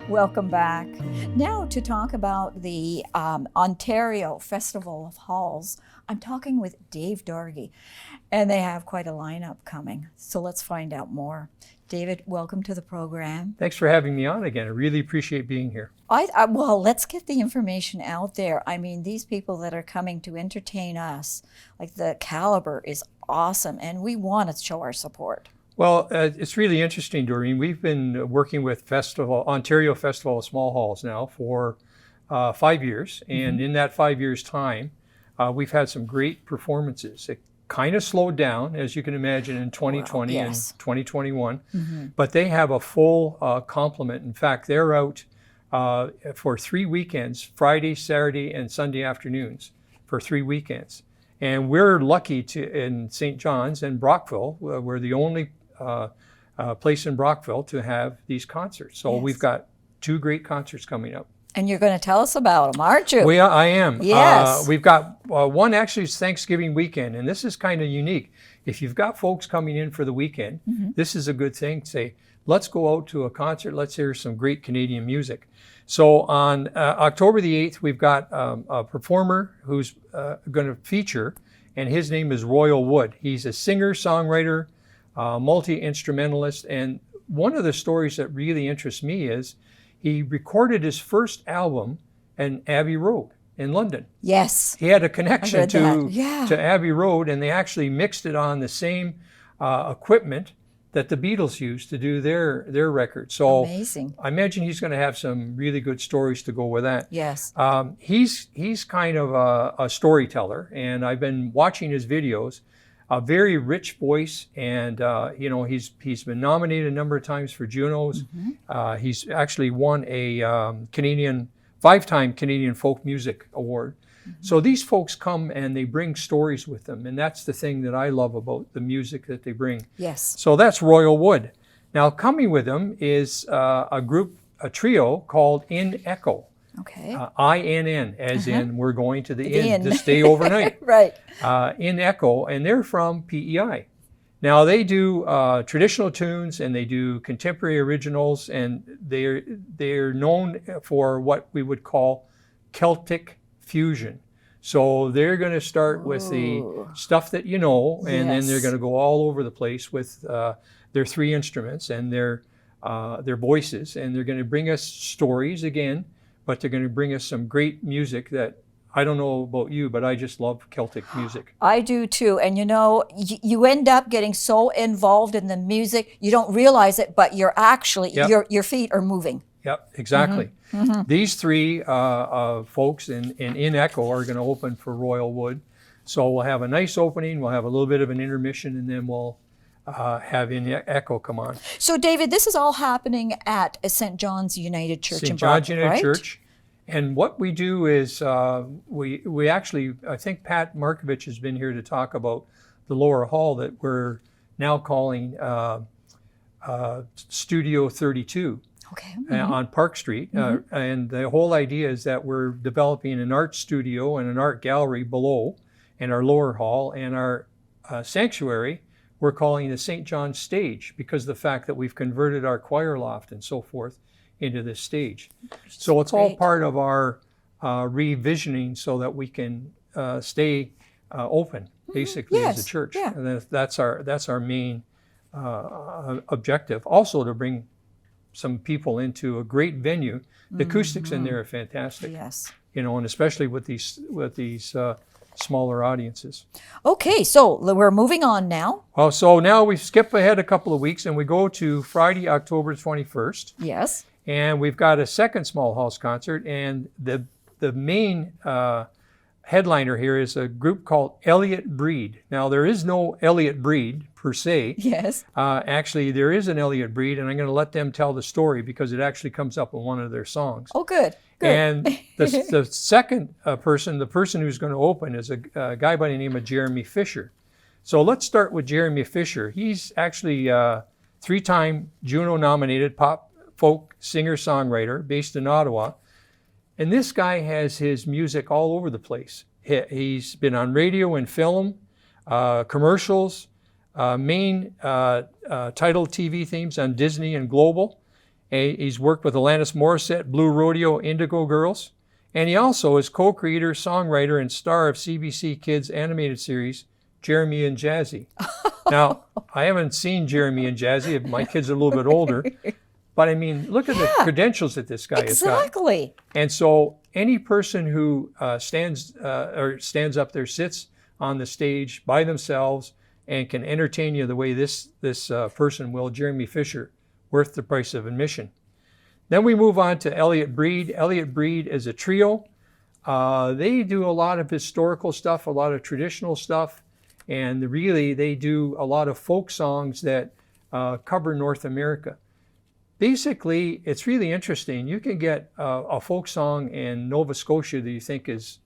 Welcome back. Now to talk about the Ontario Festival of Halls, I'm talking with Dave Dargie, and they have quite a lineup coming. So let's find out more. David, welcome to the program. Thanks for having me on again. I really appreciate being here. Well, let's get the information out there. I mean, these people that are coming to entertain us, like the caliber is awesome, and we want to show our support. Well, it's really interesting, Doreen. We've been working with Ontario Festival of Small Halls now for 5 years. And in that 5 years' time, we've had some great performances. It kind of slowed down, as you can imagine, in 2020 and 2021. But they have a full complement. In fact, they're out for 3 weekends, Friday, Saturday, and Sunday afternoons for 3 weekends. And we're lucky in St. John's and Brockville, we're the only place in Brockville to have these concerts. So we've got 2 great concerts coming up. And you're going to tell us about them, aren't you? I am. Yes. We've got one actually is Thanksgiving weekend, and this is kind of unique. If you've got folks coming in for the weekend, this is a good thing to say, let's go out to a concert, let's hear some great Canadian music. So on October the 8th, we've got a performer who's going to feature, and his name is Royal Wood. He's a singer, songwriter, multi-instrumentalist, and one of the stories that really interests me is he recorded his first album in Abbey Road in London. Yes. He had a connection to Abbey Road, and they actually mixed it on the same equipment that the Beatles used to do their record. So amazing. I imagine he's going to have some really good stories to go with that. Yes. He's kind of a storyteller, and I've been watching his videos. A very rich voice, and he's been nominated a number of times for Junos. He's actually won a 5-time Canadian Folk Music Award. So these folks come and they bring stories with them, and that's the thing that I love about the music that they bring. Yes. So that's Royal Wood. Now coming with them is a trio called In Echo. Okay. INN, as in we're going to the inn to stay overnight. Right. In Echo, and they're from PEI. Now they do traditional tunes and they do contemporary originals, and they're known for what we would call Celtic fusion. So they're going to start with the stuff that you know, and then they're going to go all over the place with their 3 instruments and their voices, and they're going to bring us stories again. But they're going to bring us some great music that I don't know about you, but I just love Celtic music. I do too. And you end up getting so involved in the music, you don't realize it, but you're actually, your feet are moving. Yep, exactly. These 3 folks in Echo are going to open for Royal Wood. So we'll have a nice opening, we'll have a little bit of an intermission, and then we'll have In Echo come on. So, David, this is all happening at St. John's United Church in Brockville, St. John's United right? Church. And what we do is we actually, I think Pat Markovich has been here to talk about the lower hall that we're now calling Studio 32 on Park Street. And the whole idea is that we're developing an art studio and an art gallery below in our lower hall, and our sanctuary we're calling the St. John's Stage, because of the fact that we've converted our choir loft and so forth into this stage. So it's all part of our revisioning so that we can stay open, basically, as a church. And that's our main objective. Also to bring some people into a great venue. The acoustics in there are fantastic. Yes. And especially with these smaller audiences. Okay, so we're moving on now. Well, so now we skip ahead a couple of weeks and we go to Friday, October 21st. Yes. And we've got a second small house concert, and the main headliner here is a group called Elliott Breed. Now, there is no Elliott Breed per se. Yes. Actually, there is an Elliott Breed, and I'm going to let them tell the story because it actually comes up in one of their songs. Oh, good. And the second person, the person who's going to open, is a guy by the name of Jeremy Fisher. So let's start with Jeremy Fisher. He's actually 3-time Juno-nominated pop folk singer-songwriter based in Ottawa. And this guy has his music all over the place. He's been on radio and film, commercials, main title TV themes on Disney and Global. He's worked with Alanis Morissette, Blue Rodeo, Indigo Girls. And he also is co-creator, songwriter, and star of CBC Kids animated series, Jeremy and Jazzy. Now, I haven't seen Jeremy and Jazzy. My kids are a little bit older. But I mean, look at the credentials that this guy has got. Exactly. And so any person who stands up there, sits on the stage by themselves and can entertain you the way this person will, Jeremy Fisher, worth the price of admission. Then we move on to Elliott Breed. Elliott Breed is a trio. They do a lot of historical stuff, a lot of traditional stuff, and really they do a lot of folk songs that cover North America. Basically, it's really interesting. You can get a folk song in Nova Scotia that you think is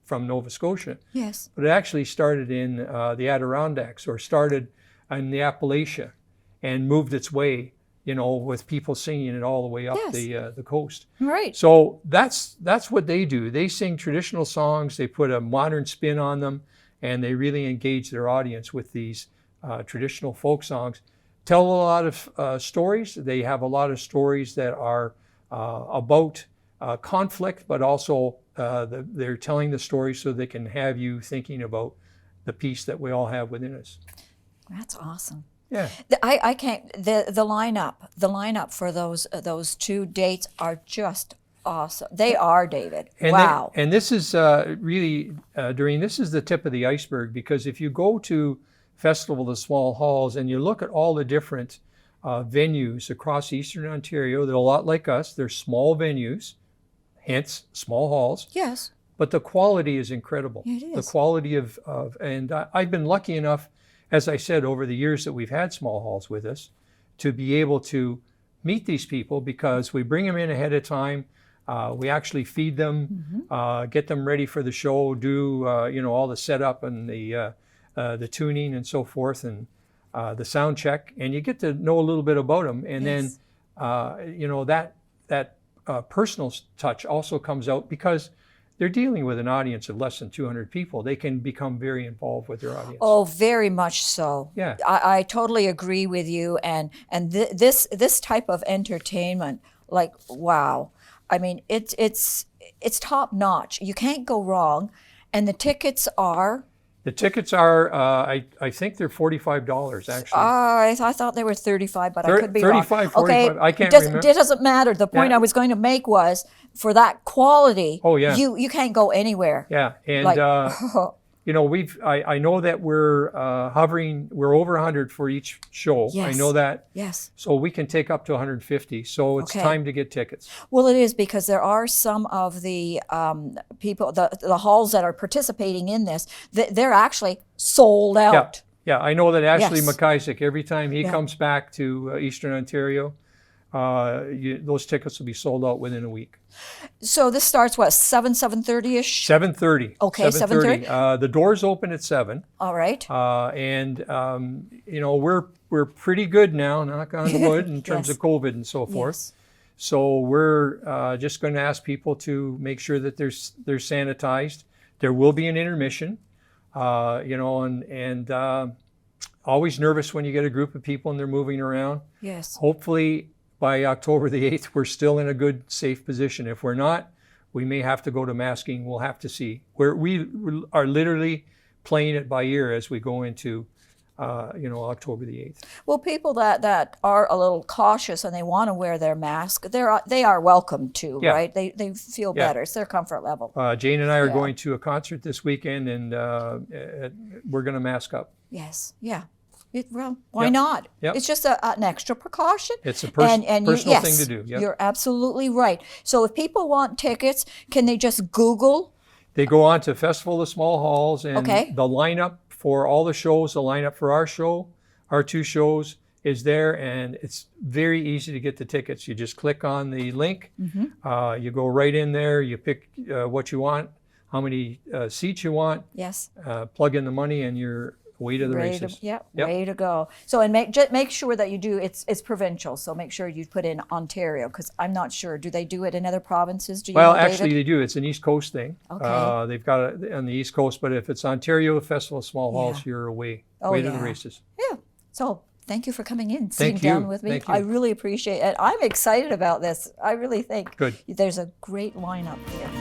from Nova Scotia. Yes. But it actually started in the Adirondacks or started in the Appalachia and moved its way, with people singing it all the way up the coast. Right. So that's what they do. They sing traditional songs, they put a modern spin on them, and they really engage their audience with these traditional folk songs. Tell a lot of stories. They have a lot of stories that are about conflict, but also they're telling the story so they can have you thinking about the peace that we all have within us. That's awesome. Yeah. I can't. The lineup for those two dates are just awesome. They are, David. And wow. And this is really, Doreen, this is the tip of the iceberg, because if you go to Festival of the Small Halls and you look at all the different venues across Eastern Ontario, they're a lot like us. They're small venues, hence small halls. Yes. But the quality is incredible. It is. The quality and I've been lucky enough, as I said, over the years that we've had small halls with us, to be able to meet these people, because we bring them in ahead of time. We actually feed them, get them ready for the show, do all the setup and the tuning and so forth, and the sound check, and you get to know a little bit about them. And Yes. then that personal touch also comes out, because they're dealing with an audience of less than 200 people. They can become very involved with their audience. Oh, very much so. Yeah. I totally agree with you. And this type of entertainment, like, wow. I mean, it's top notch. You can't go wrong. And the tickets are? The tickets are, I think they're $45 actually. I thought they were 35, but I could be 35, wrong. 45, Okay, I can't remember. It doesn't matter. The point I was going to make was, for that quality, Oh, yeah. you can't go anywhere. Yeah, and Like, I know that we're hovering, we're over 100 for each show. Yes. I know that. Yes. So we can take up to 150. So it's Okay. time to get tickets. Well, it is, because there are some of the people, the halls that are participating in this, they're actually sold out. Yeah, I know that Ashley Yes. McIsaac, every time he Yeah. comes back to Eastern Ontario, those tickets will be sold out within a week. So this starts, what, 7:30-ish? 7:30. Okay, 7:30. The doors open at 7. All right. We're pretty good now, knock on wood, in terms Yes. of COVID and so forth. Yes. So we're just going to ask people to make sure that they're sanitized. There will be an intermission, and always nervous when you get a group of people and they're moving around. Yes. Hopefully by October the 8th, we're still in a good, safe position. If we're not, we may have to go to masking. We'll have to see. We are literally playing it by ear as we go into October the 8th. Well, people that are a little cautious and they want to wear their mask, they are welcome to, Yeah. right? They feel Yeah. better. It's their comfort level. Jane and I are Yeah. going to a concert this weekend, and we're going to mask up. Yes. Yeah. Why Yep. not? Yep. It's just an extra precaution. It's a and personal yes, thing to do. Yep. You're absolutely right. So if people want tickets, can they just Google? They go on to Festival of the Small Halls, and Okay. the lineup for all the shows, the lineup for our show, our 2 shows, is there, and it's very easy to get the tickets. You just click on the link, you go right in there, you pick what you want, how many seats you want, Yes. plug in the money, and you're away to the races. Yep. Yep. Way to go. So, and make sure that you do. It's provincial. So make sure you put in Ontario, because I'm not sure. Do they do it in other provinces? Do you Well, know, actually, David? they do. It's an East Coast thing. Okay. They've got it on the East Coast, but if it's Ontario Festival of Small Halls, Yeah. you're away Oh, to the yeah. races. Yeah. So thank you for coming in, sitting Thank you. down with me. Thank you. I really appreciate it. I'm excited about this. I really think Good. there's a great lineup here.